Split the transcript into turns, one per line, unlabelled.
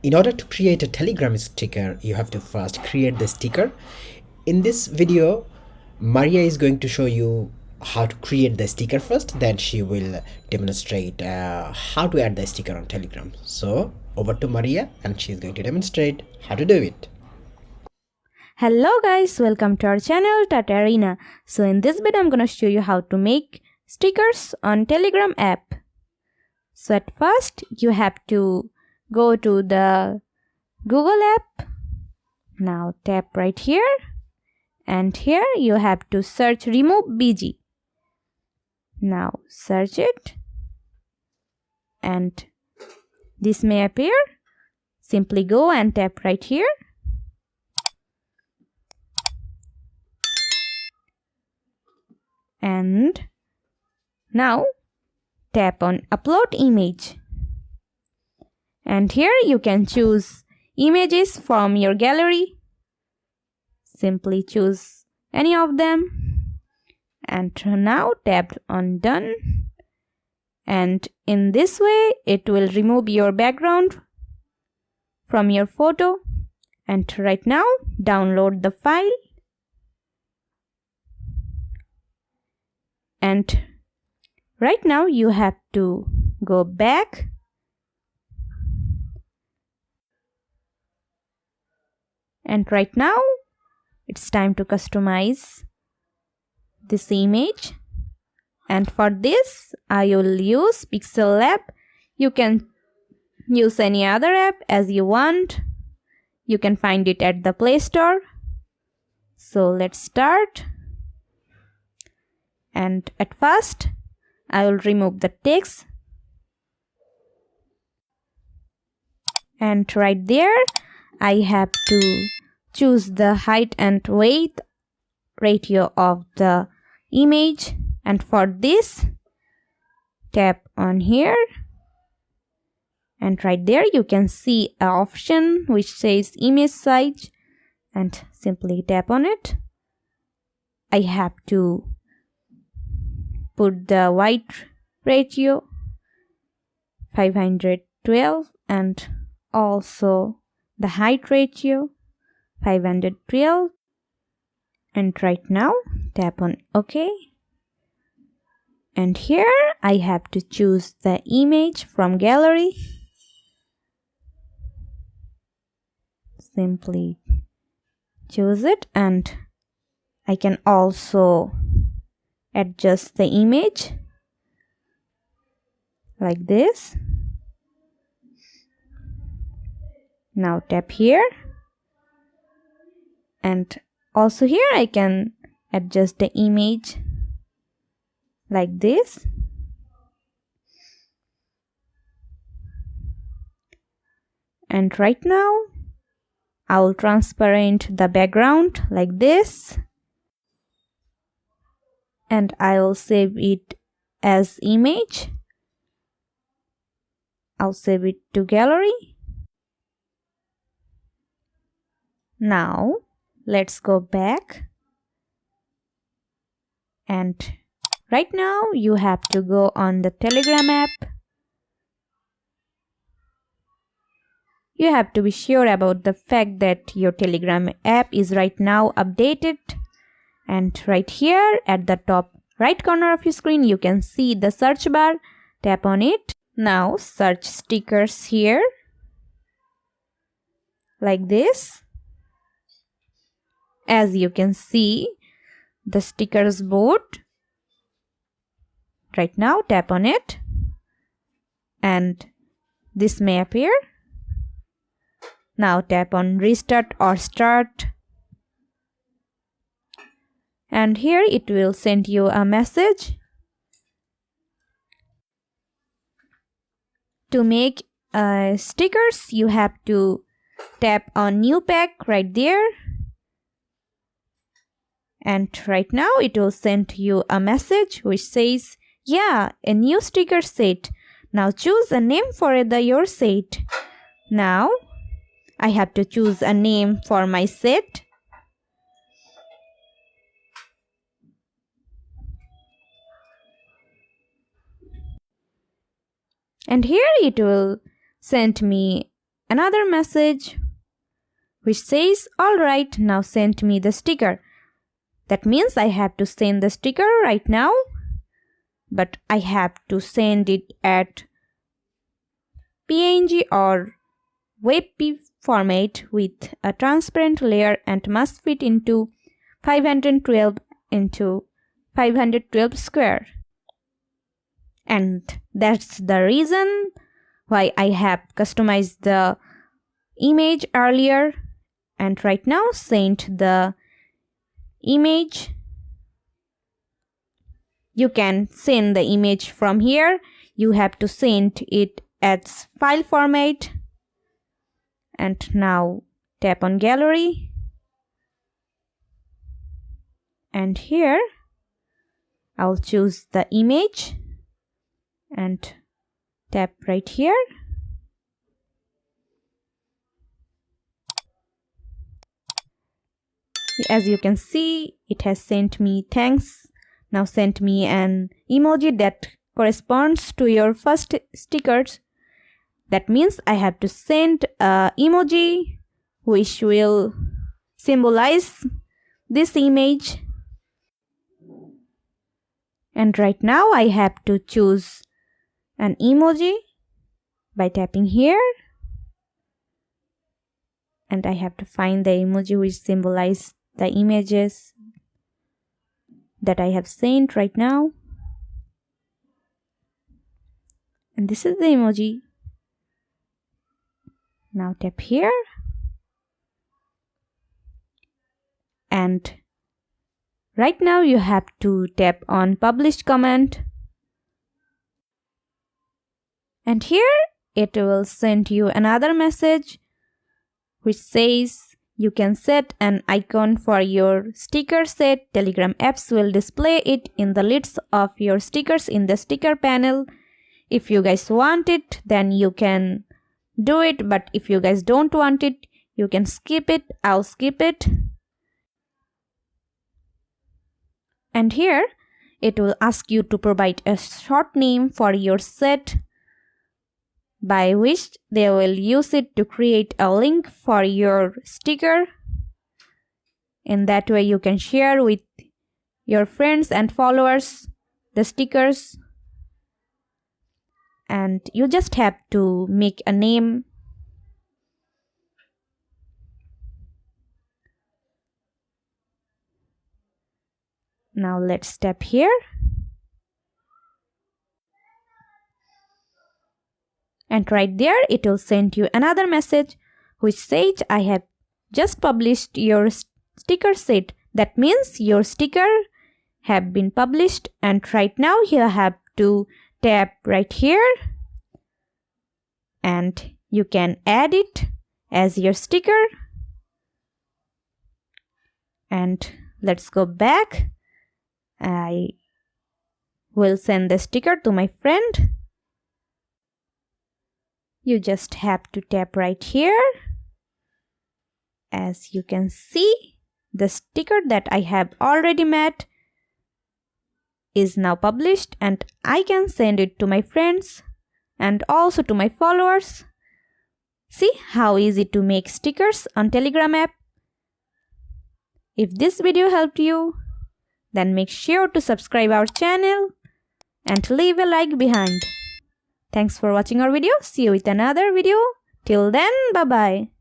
In order to create a Telegram sticker, you have to first create the sticker. In this video, Maria is going to show you how to create the sticker first, then she will demonstrate how to add the sticker on Telegram. So over to Maria and she's going to demonstrate how to do it.
Hello guys, welcome to our channel Tutarena. So in this video I'm gonna show you how to make stickers on Telegram app. So at first you have to go to the Google app. Now tap right here, and here you have to search remove BG. Now search it and this may appear. Simply go and tap right here. And now tap on upload image, and here you can choose images from your gallery. Simply choose any of them and now tap on done, and in this way it will remove your background from your photo. And right now download the file. And right now you have to go back and right now it's time to customize this image, and for this I will use Pixel app. You can use any other app as you want. You can find it at the Play Store. So let's start. And at first I will remove the text, and right there I have to choose the height and weight ratio of the image, and for this tap on here, and right there you can see an option which says image size, and simply tap on it. I have to put the white ratio 512 and also the height ratio 512, and right now tap on OK. And here I have to choose the image from gallery. Simply choose it, and I can also adjust the image like this. Now tap here, and also here I can adjust the image like this. And right now I will transparent the background like this, and I will save it as image. I'll save it to gallery. Now let's go back, and right now you have to go on the Telegram app. You have to be sure about the fact that your Telegram app is right now updated. And right here at the top right corner of your screen you can see the search bar. Tap on it. Now search stickers here like this. As you can see the stickers board. Right now tap on it and this may appear. Now tap on restart or start, and here it will send you a message. To make stickers you have to tap on new pack right there, and right now it will send you a message which says, yeah, a new sticker set. Now choose a name for your set. Now I have to choose a name for my set. And here it will send me another message which says, "Alright, now send me the sticker." That means I have to send the sticker right now, but I have to send it at PNG or WebP format with a transparent layer and must fit into 512 into 512 square. And that's the reason why I have customized the image earlier and right now sent the image. You can send the image from here. You have to send it as file format. And now tap on gallery. And here I'll choose the image and tap right here. As you can see, it has sent me thanks. Now sent me an emoji that corresponds to your first stickers. That means I have to send an emoji which will symbolize this image. And right now I have to choose an emoji by tapping here. And I have to find the emoji which symbolizes the images that I have sent right now. And this is the emoji. Now tap here. And right now you have to tap on published comment. And here it will send you another message which says, "You can set an icon for your sticker set. Telegram apps will display it in the list of your stickers in the sticker panel. If you guys want it, then you can do it. But if you guys don't want it, you can skip it. I'll skip it." And here it will ask you to provide a short name for your set, by which they will use it to create a link for your sticker. In that way you can share with your friends and followers the stickers. And you just have to make a name. Now let's tap here. And right there it will send you another message which says, "I have just published your sticker set." That means your sticker have been published, and right now you have to tap right here and you can add it as your sticker. And let's go back. I will send the sticker to my friend. You just have to tap right here. As you can see, the sticker that I have already made is now published, and I can send it to my friends and also to my followers. See how easy to make stickers on Telegram app. If this video helped you, then make sure to subscribe our channel and leave a like behind. Thanks for watching our video. See you with another video. Till then, bye bye.